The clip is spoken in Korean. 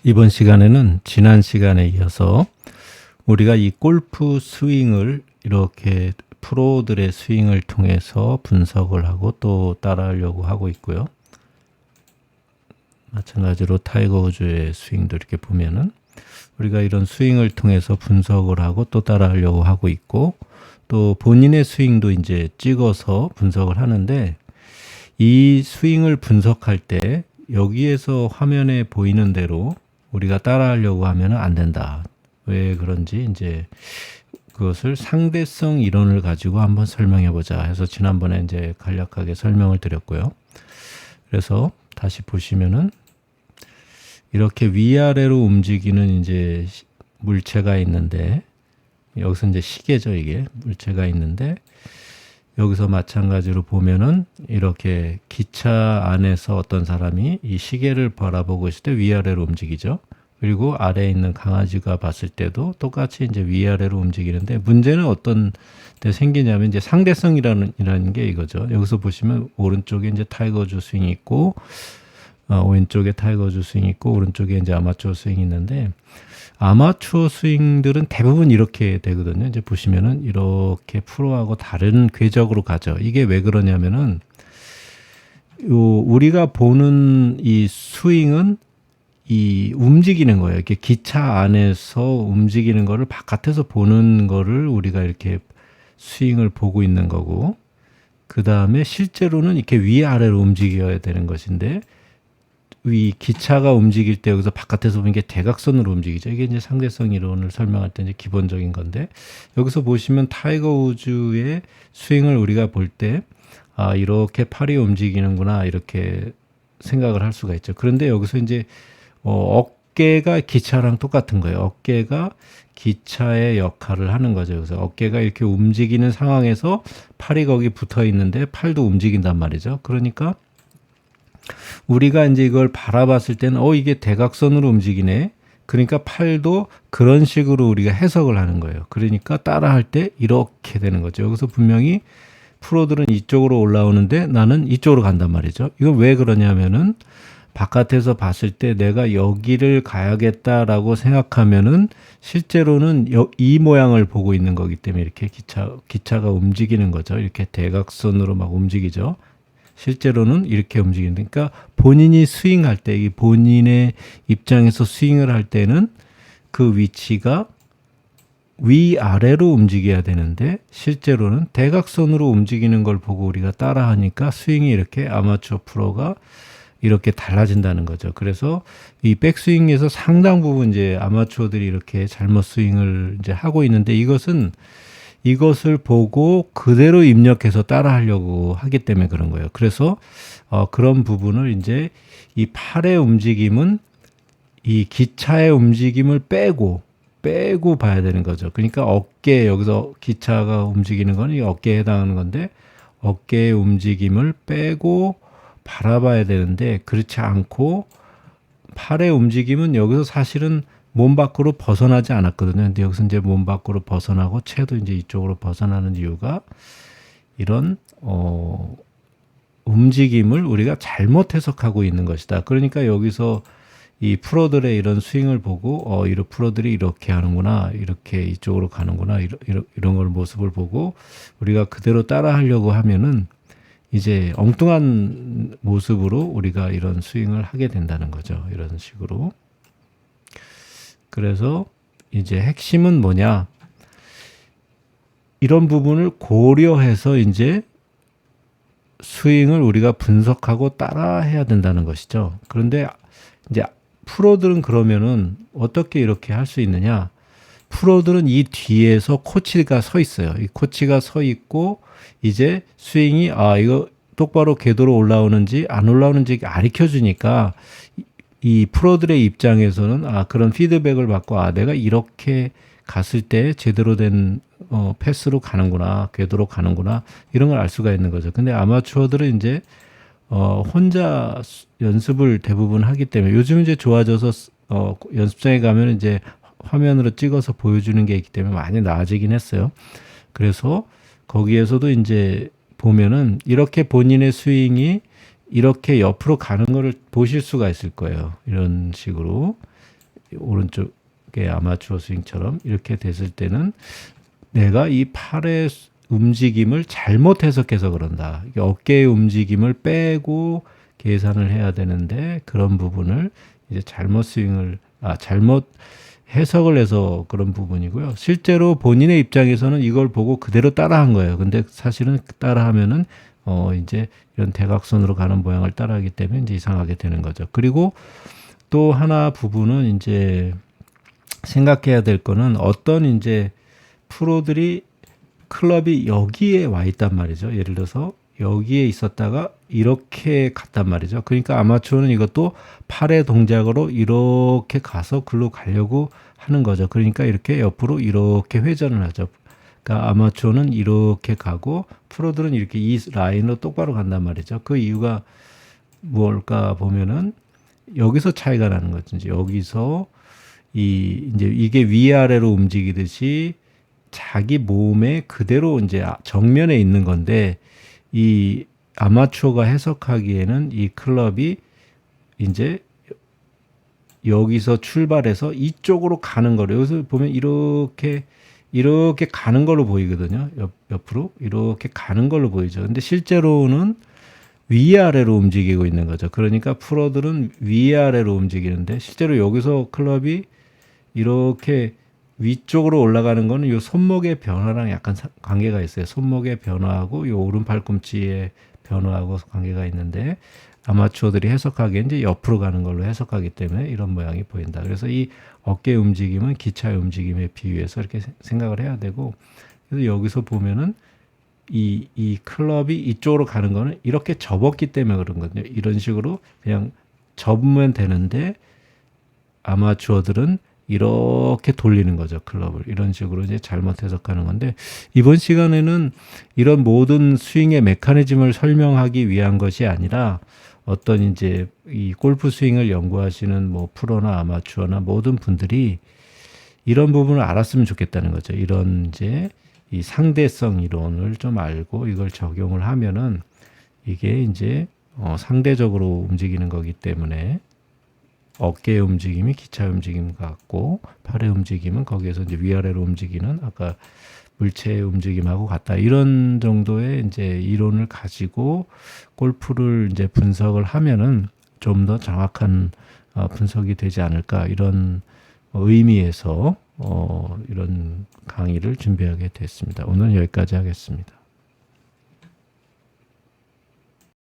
이번 시간에는 지난 시간에 이어서 우리가 이 골프 스윙을 이렇게 프로들의 스윙을 통해서 분석을 하고 또 따라하려고 하고 있고요. 마찬가지로 타이거 우즈의 스윙도 이렇게 보면은 우리가 이런 스윙을 통해서 분석을 하고 또 따라하려고 하고 있고, 또 본인의 스윙도 이제 찍어서 분석을 하는데, 이 스윙을 분석할 때 여기에서 화면에 보이는 대로 우리가 따라하려고 하면 안 된다. 왜 그런지 이제 그것을 상대성 이론을 가지고 한번 설명해 보자 해서 지난번에 이제 간략하게 설명을 드렸고요. 그래서 다시 보시면은 이렇게 위아래로 움직이는 이제 물체가 있는데, 여기서 이제 시계죠. 이게 물체가 있는데, 여기서 마찬가지로 보면은 이렇게 기차 안에서 어떤 사람이 이 시계를 바라보고 있을 때 위아래로 움직이죠. 그리고 아래에 있는 강아지가 봤을 때도 똑같이 이제 위아래로 움직이는데, 문제는 어떤 데 생기냐면 이제 상대성이라는 게 이거죠. 여기서 보시면 오른쪽에 이제 타이거 우즈 스윙이 있고, 왼쪽에 타이거 우즈 스윙이 있고, 오른쪽에 이제 아마추어 스윙이 있는데, 아마추어 스윙들은 대부분 이렇게 되거든요. 이제 보시면은 이렇게 프로하고 다른 궤적으로 가죠. 이게 왜 그러냐면은 우리가 보는 이 스윙은 이 움직이는 거예요. 이렇게 기차 안에서 움직이는 거를 바깥에서 보는 거를 우리가 이렇게 스윙을 보고 있는 거고, 그 다음에 실제로는 이렇게 위아래로 움직여야 되는 것인데, 이 기차가 움직일 때 여기서 바깥에서 보는 게 대각선으로 움직이죠. 이게 이제 상대성 이론을 설명할 때 이제 기본적인 건데, 여기서 보시면 타이거 우즈의 스윙을 우리가 볼 때, 아, 이렇게 팔이 움직이는구나, 이렇게 생각을 할 수가 있죠. 그런데 여기서 이제 어깨가 기차랑 똑같은 거예요. 어깨가 기차의 역할을 하는 거죠. 그래서 어깨가 이렇게 움직이는 상황에서 팔이 거기 붙어 있는데 팔도 움직인단 말이죠. 그러니까 우리가 이제 이걸 바라봤을 때는 이게 대각선으로 움직이네. 그러니까 팔도 그런 식으로 우리가 해석을 하는 거예요. 그러니까 따라할 때 이렇게 되는 거죠. 여기서 분명히 프로들은 이쪽으로 올라오는데 나는 이쪽으로 간단 말이죠. 이건 왜 그러냐면은 바깥에서 봤을 때 내가 여기를 가야겠다라고 생각하면은 실제로는 이 모양을 보고 있는 거기 때문에 이렇게 기차가 움직이는 거죠. 이렇게 대각선으로 막 움직이죠. 실제로는 이렇게 움직이는데, 그러니까 본인이 스윙할 때, 이 본인의 입장에서 스윙을 할 때는 그 위치가 위아래로 움직여야 되는데, 실제로는 대각선으로 움직이는 걸 보고 우리가 따라하니까 스윙이 이렇게 아마추어 프로가 이렇게 달라진다는 거죠. 그래서 이 백스윙에서 상당 부분 이제 아마추어들이 이렇게 잘못 스윙을 이제 하고 있는데, 이것을 보고 그대로 입력해서 따라하려고 하기 때문에 그런 거예요. 그래서 그런 부분을 이제 이 팔의 움직임은 이 기차의 움직임을 빼고 봐야 되는 거죠. 그러니까 어깨, 여기서 기차가 움직이는 건 이 어깨에 해당하는 건데, 어깨의 움직임을 빼고 바라봐야 되는데, 그렇지 않고 팔의 움직임은 여기서 사실은 몸 밖으로 벗어나지 않았거든요. 근데 여기서 이제 몸 밖으로 벗어나고 채도 이제 이쪽으로 벗어나는 이유가 이런 움직임을 우리가 잘못 해석하고 있는 것이다. 그러니까 여기서 이 프로들의 이런 스윙을 보고 이런 프로들이 이렇게 하는구나, 이렇게 이쪽으로 가는구나, 이런 걸 모습을 보고 우리가 그대로 따라하려고 하면은 이제 엉뚱한 모습으로 우리가 이런 스윙을 하게 된다는 거죠. 이런 식으로. 그래서 이제 핵심은 뭐냐? 이런 부분을 고려해서 이제 스윙을 우리가 분석하고 따라해야 된다는 것이죠. 그런데 이제 프로들은 그러면은 어떻게 이렇게 할 수 있느냐? 프로들은 이 뒤에서 코치가 서 있어요. 이 코치가 서 있고 이제 스윙이 이거 똑바로 궤도로 올라오는지 안 올라오는지 가르쳐 주니까 이 프로들의 입장에서는 그런 피드백을 받고 내가 이렇게 갔을 때 제대로 된 패스로 가는구나, 궤도로 가는구나, 이런 걸 알 수가 있는 거죠. 근데 아마추어들은 이제 혼자 연습을 대부분 하기 때문에 요즘 이제 좋아져서 연습장에 가면 이제 화면으로 찍어서 보여주는 게 있기 때문에 많이 나아지긴 했어요. 그래서 거기에서도 이제 보면은 이렇게 본인의 스윙이 이렇게 옆으로 가는 거를 보실 수가 있을 거예요. 이런 식으로 오른쪽에 아마추어 스윙처럼 이렇게 됐을 때는 내가 이 팔의 움직임을 잘못 해석해서 그런다. 어깨의 움직임을 빼고 계산을 해야 되는데 그런 부분을 이제 잘못 해석을 해서 그런 부분이고요. 실제로 본인의 입장에서는 이걸 보고 그대로 따라한 거예요. 근데 사실은 따라하면은 이제 이런 대각선으로 가는 모양을 따라하기 때문에 이제 이상하게 되는 거죠. 그리고 또 하나 부분은 이제 생각해야 될 거는 어떤 이제 프로들이 클럽이 여기에 와 있단 말이죠. 예를 들어서 여기에 있었다가 이렇게 갔단 말이죠. 그러니까 아마추어는 이것도 팔의 동작으로 이렇게 가서 글로 가려고 하는 거죠. 그러니까 이렇게 옆으로 이렇게 회전을 하죠. 그러니까 아마추어는 이렇게 가고 프로들은 이렇게 이 라인으로 똑바로 간단 말이죠. 그 이유가 뭘까 보면은 여기서 차이가 나는 거죠. 이제 여기서 이제 이게 위아래로 움직이듯이 자기 몸에 그대로 이제 정면에 있는 건데 이 아마추어가 해석하기에는 이 클럽이 이제 여기서 출발해서 이쪽으로 가는 거를 여기서 보면 이렇게 가는 걸로 보이거든요. 옆으로 이렇게 가는 걸로 보이죠. 근데 실제로는 위아래로 움직이고 있는 거죠. 그러니까 프로들은 위아래로 움직이는데 실제로 여기서 클럽이 이렇게 위쪽으로 올라가는 거는 이 손목의 변화랑 약간 관계가 있어요. 손목의 변화하고 이 오른 팔꿈치의 변화하고 관계가 있는데 아마추어들이 해석하기엔 이제 옆으로 가는 걸로 해석하기 때문에 이런 모양이 보인다. 그래서 이 어깨 움직임은 기차의 움직임에 비유해서 이렇게 생각을 해야 되고 그래서 여기서 보면은 이 클럽이 이쪽으로 가는 거는 이렇게 접었기 때문에 그런 거거든요. 이런 식으로 그냥 접으면 되는데 아마추어들은 이렇게 돌리는 거죠. 클럽을. 이런 식으로 이제 잘못 해석하는 건데 이번 시간에는 이런 모든 스윙의 메커니즘을 설명하기 위한 것이 아니라 어떤 이제 이 골프 스윙을 연구하시는 뭐 프로나 아마추어나 모든 분들이 이런 부분을 알았으면 좋겠다는 거죠. 이런 이제 이 상대성 이론을 좀 알고 이걸 적용을 하면은 이게 이제 상대적으로 움직이는 거기 때문에 어깨의 움직임이 기차의 움직임 같고 팔의 움직임은 거기에서 이제 위아래로 움직이는 아까 물체의 움직임하고 같다. 이런 정도의 이제 이론을 가지고 골프를 이제 분석을 하면은 좀 더 정확한 분석이 되지 않을까 이런 의미에서 이런 강의를 준비하게 됐습니다. 오늘 여기까지 하겠습니다.